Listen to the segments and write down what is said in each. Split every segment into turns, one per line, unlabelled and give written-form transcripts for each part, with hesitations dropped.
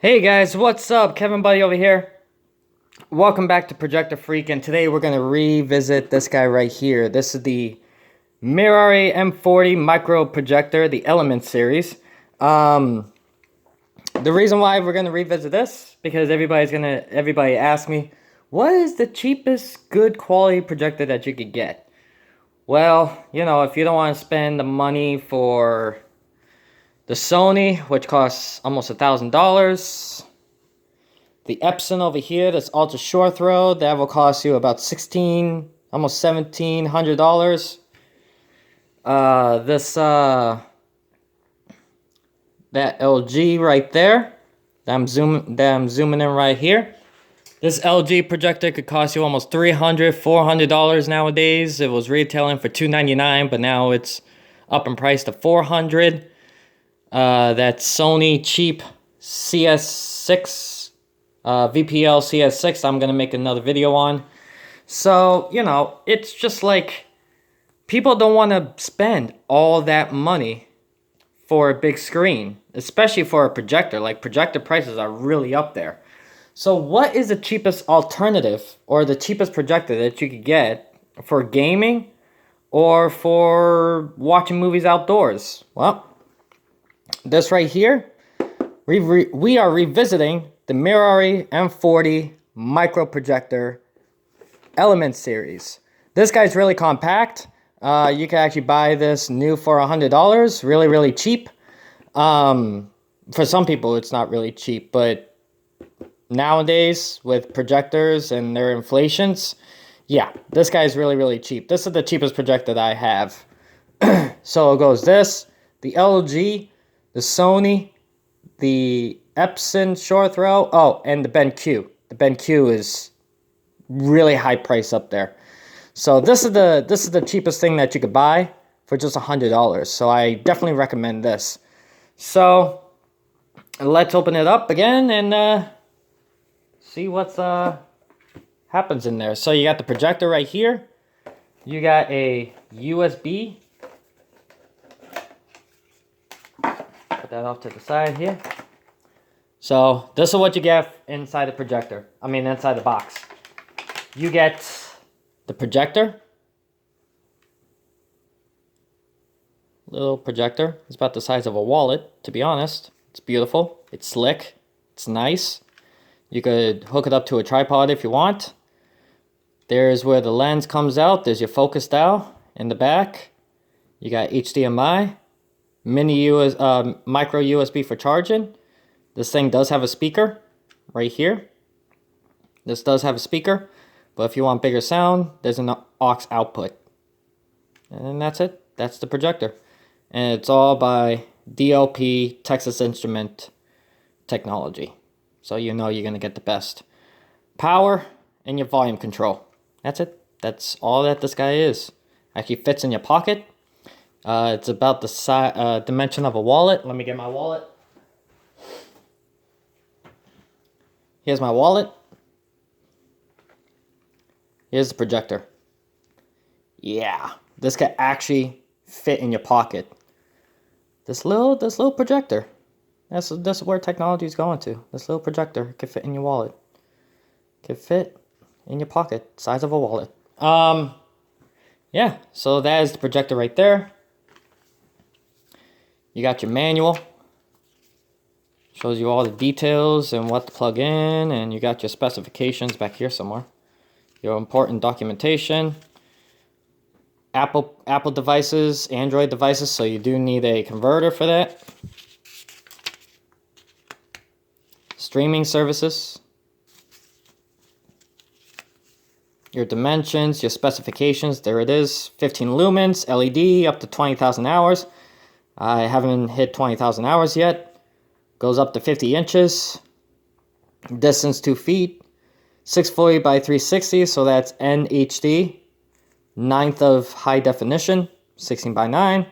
Hey guys, what's up? Kevin Buddy over here. Welcome back to Projector Freak, and today we're going to revisit this guy right here. This is the Miroir M40 micro projector, the Element series. The reason why we're going to revisit this, because everybody asked me, what is the cheapest good quality projector that you could get? Well, if you don't want to spend the money for the Sony, which costs almost $1,000, the Epson over here, this ultra short throw, that will cost you about almost $1,700. That LG right there, that I'm zooming in right here. This LG projector could cost you almost $300, $400 nowadays. It was retailing for $299, but now it's up in price to $400. That Sony cheap CS6, VPL CS6, I'm going to make another video on. So, it's just like, people don't want to spend all that money for a big screen, especially for a projector. Like, projector prices are really up there. So what is the cheapest alternative or the cheapest projector that you could get for gaming or for watching movies outdoors? Well, this right here, we are revisiting the Miroir M40 micro projector Element series. This guy's really compact. You can actually buy this new for $100, really cheap. For some people it's not really cheap, but nowadays with projectors and their inflations, yeah, this guy's really cheap. This is the cheapest projector that I have. So it goes this, the LG, the Sony, the Epson short throw, oh, and the BenQ. The BenQ is really high price up there. So this is the cheapest thing that you could buy for just $100. So I definitely recommend this. So let's open it up again and see what's happens in there. So you got the projector right here. You got a USB. Put that off to the side here. So this is what you get inside the projector. Inside the box. You get the projector. Little projector. It's about the size of a wallet, to be honest. It's beautiful. It's slick. It's nice. You could hook it up to a tripod if you want. There's where the lens comes out. There's your focus dial in the back. You got HDMI, micro USB for charging. This thing does have a speaker right here. This does have a speaker, but if you want bigger sound, there's an aux output. And that's it. That's the projector. And it's all by DLP Texas Instrument technology. So you know you're going to get the best power and your volume control. That's it. That's all that this guy is. Actually fits in your pocket. It's about the dimension of a wallet. Let me get my wallet. Here's my wallet. Here's the projector. Yeah, this can actually fit in your pocket. This little projector. That's where technology is going to. This little projector can fit in your wallet. Can fit in your pocket, size of a wallet. Yeah, so that is the projector right there. You got your manual. Shows you all the details and what to plug in, and you got your specifications back here somewhere. Your important documentation. Apple devices, Android devices, so you do need a converter for that. Streaming services. Your dimensions, your specifications, there it is. 15 lumens, LED, up to 20,000 hours. I haven't hit 20,000 hours yet. Goes up to 50 inches. Distance 2 feet. 640 by 360, so that's NHD. 9th of high definition, 16 by 9.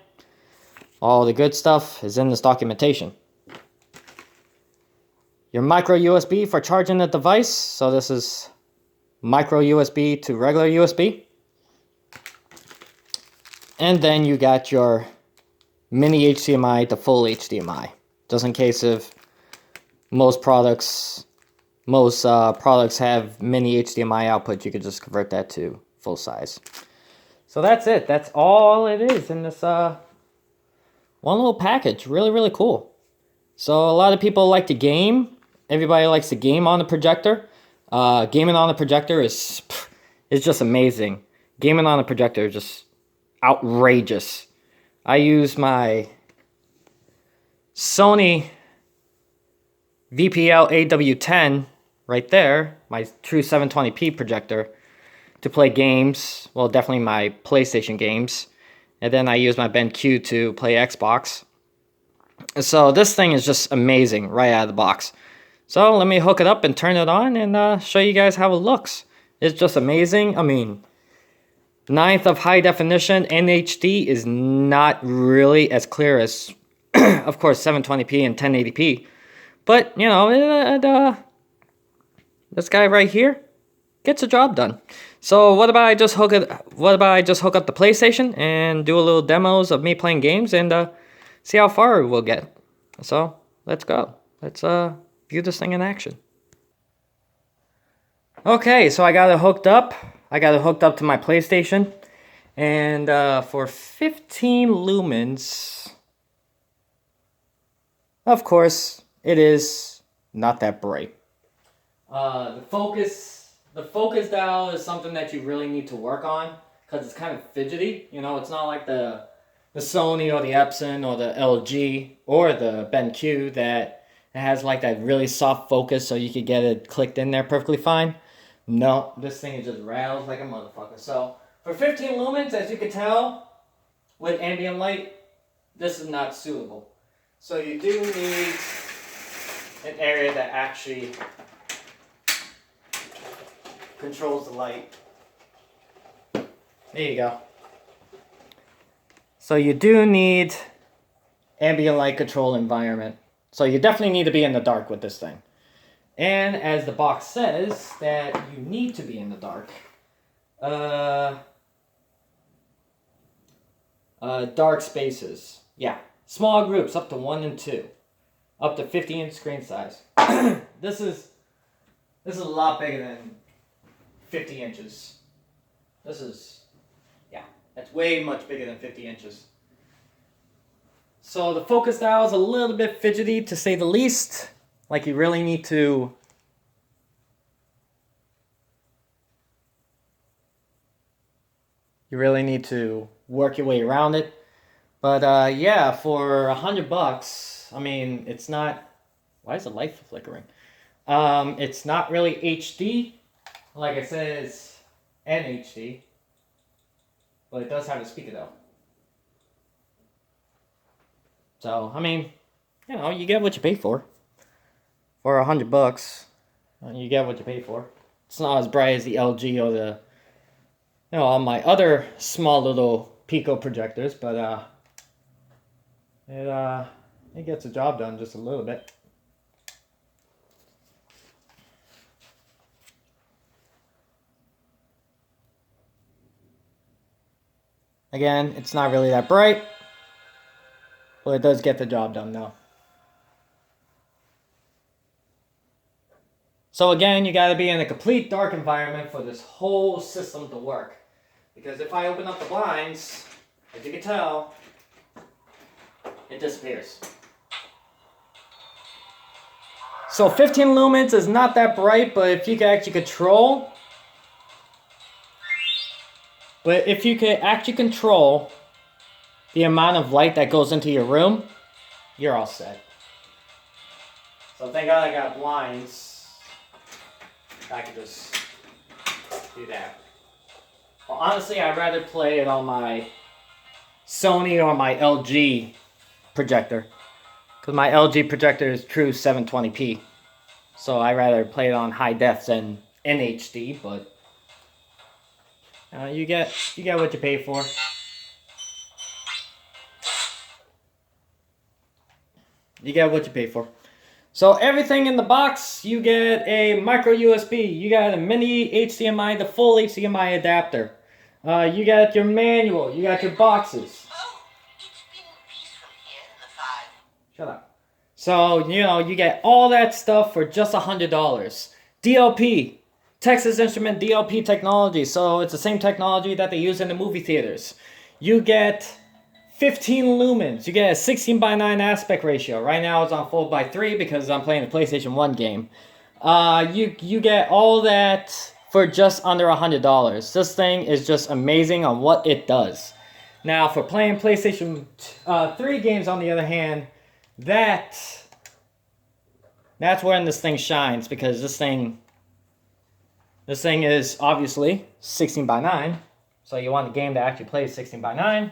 All the good stuff is in this documentation. Your micro USB for charging the device. So this is micro USB to regular USB. And then you got your mini HDMI to full HDMI. Just in case if most products have mini HDMI output. You could just convert that to full size. So that's it. That's all it is in this one little package. Really, really cool. So a lot of people like to game. Everybody likes to game on the projector. Gaming on the projector is just amazing. Gaming on the projector is just outrageous. I use my Sony VPL AW10 right there, my true 720p projector, to play games. Well, definitely my PlayStation games. And then I use my BenQ to play Xbox. So this thing is just amazing right out of the box. So let me hook it up and turn it on and show you guys how it looks. It's just amazing. I mean, 9th of high definition NHD is not really as clear as, of course, 720p and 1080p. But, you know, this guy right here gets the job done. So what about I just hook up the PlayStation and do a little demos of me playing games and see how far we'll get. So let's go. Let's view this thing in action. Okay, so I got it hooked up. I got it hooked up to my PlayStation, and for 15 lumens, of course, it is not that bright. The focus dial is something that you really need to work on because it's kind of fidgety. You know, it's not like the Sony or the Epson or the LG or the BenQ that has like that really soft focus so you could get it clicked in there perfectly fine. No, this thing just rattles like a motherfucker. So for 15 lumens, as you can tell, with ambient light, this is not suitable. So you do need an area that actually controls the light. There you go. So you do need ambient light control environment. So you definitely need to be in the dark with this thing. And as the box says, that you need to be in the dark. Dark spaces. Yeah. Small groups up to 1 and 2. Up to 50-inch screen size. This is a lot bigger than 50 inches. That's way much bigger than 50 inches. So the focus dial is a little bit fidgety, to say the least. Like you really need to work your way around it. But yeah, for $100, I mean, it's not. Why is the light flickering? It's not really HD. Like I said, it's NHD. But it does have a speaker though. So, I mean, you know, you get what you pay for. For $100, you get what you pay for. It's not as bright as the LG or the, you know, all my other small little Pico projectors, but it gets the job done just a little bit. Again, it's not really that bright, but it does get the job done though. So again, you got to be in a complete dark environment for this whole system to work. Because if I open up the blinds, as you can tell, it disappears. So 15 lumens is not that bright, but if you can actually control... But if you can actually control the amount of light that goes into your room, you're all set. So thank God I got blinds. I can just do that. Well, honestly, I'd rather play it on my Sony or my LG projector. Because my LG projector is true 720p. So I'd rather play it on high def than NHD, but... you get what you pay for. You get what you pay for. So everything in the box, you get a micro USB, you got a mini HDMI, the full HDMI adapter. You got your manual, you got your boxes. Shut up. So, you know, you get all that stuff for just $100. DLP, Texas Instrument DLP technology. So it's the same technology that they use in the movie theaters. You get 15 lumens. You get a 16:9 aspect ratio. Right now it's on 4:3 because I'm playing the PlayStation 1 game. You get all that for just under $100. This thing is just amazing on what it does. Now, for playing PlayStation 3 games, on the other hand, that's when this thing shines, because this thing is obviously 16:9. So you want a game that actually plays 16:9.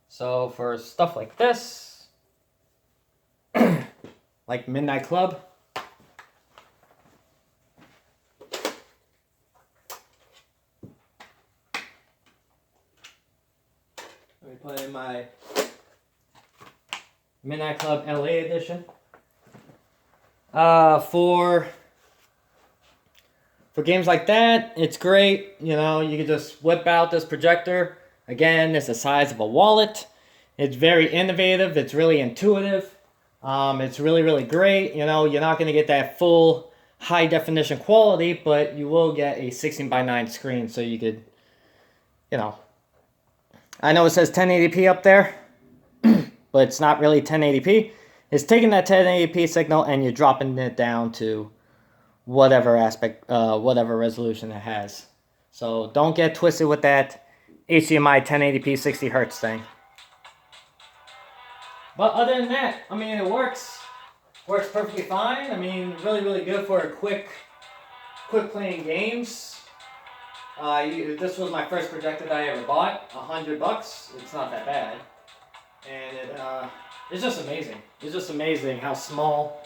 So for stuff like this, like Midnight Club, let me put in my Midnight Club LA edition. For games like that, it's great. You know, you can just whip out this projector. Again, it's the size of a wallet. It's very innovative. It's really intuitive. It's really, really great. You know, you're not going to get that full high definition quality, but you will get a 16:9 screen, so you could, you know, I know it says 1080p up there, but it's not really 1080p. It's taking that 1080p signal and you're dropping it down to whatever whatever resolution it has. So don't get twisted with that HDMI 1080p 60 hertz thing. But other than that, I mean, it works perfectly fine. I mean, really, really good for quick playing games. This was my first projector that I ever bought. $100. It's not that bad, and it's just amazing. It's just amazing how small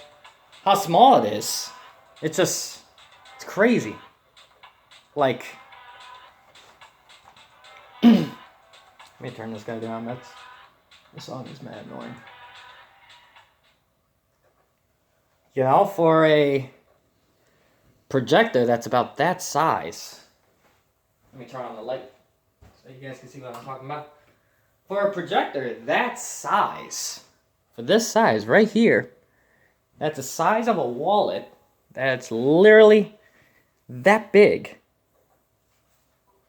it is. It's crazy. Like, let me turn this guy down. This song is mad annoying. You know, for a projector that's about that size. Let me turn on the light so you guys can see what I'm talking about. For a projector that size, for this size right here, that's the size of a wallet. That's literally that big.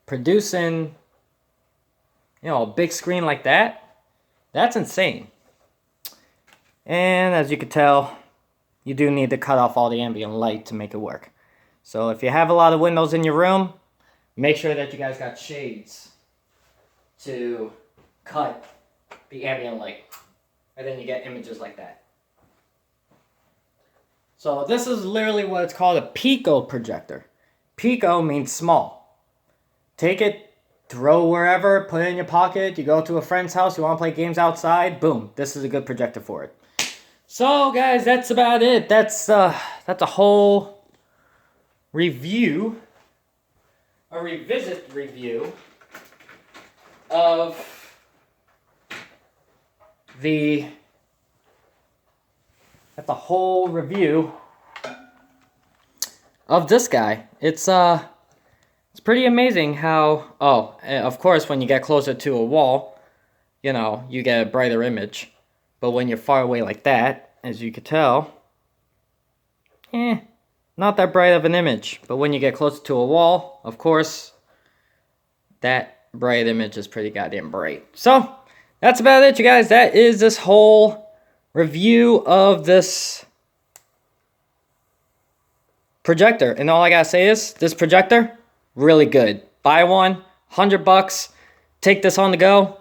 Producing, you know, a big screen like that, that's insane. And as you can tell, you do need to cut off all the ambient light to make it work. So if you have a lot of windows in your room, make sure that you guys got shades to cut the ambient light. And then you get images like that. So this is literally what it's called, a pico projector. Pico means small. Take it, throw wherever, put it in your pocket. You go to a friend's house, you want to play games outside, boom, this is a good projector for it. So guys, that's about it. That's a whole review, a revisit review of that's a whole review of this guy. It's pretty amazing how, of course, when you get closer to a wall, you know, you get a brighter image. But when you're far away like that, as you can tell, not that bright of an image. But when you get closer to a wall, of course, that bright image is pretty goddamn bright. So, that's about it, you guys. That is this whole review of this projector. And all I gotta say is, this projector, really good. Buy one, $100. Take this on the go.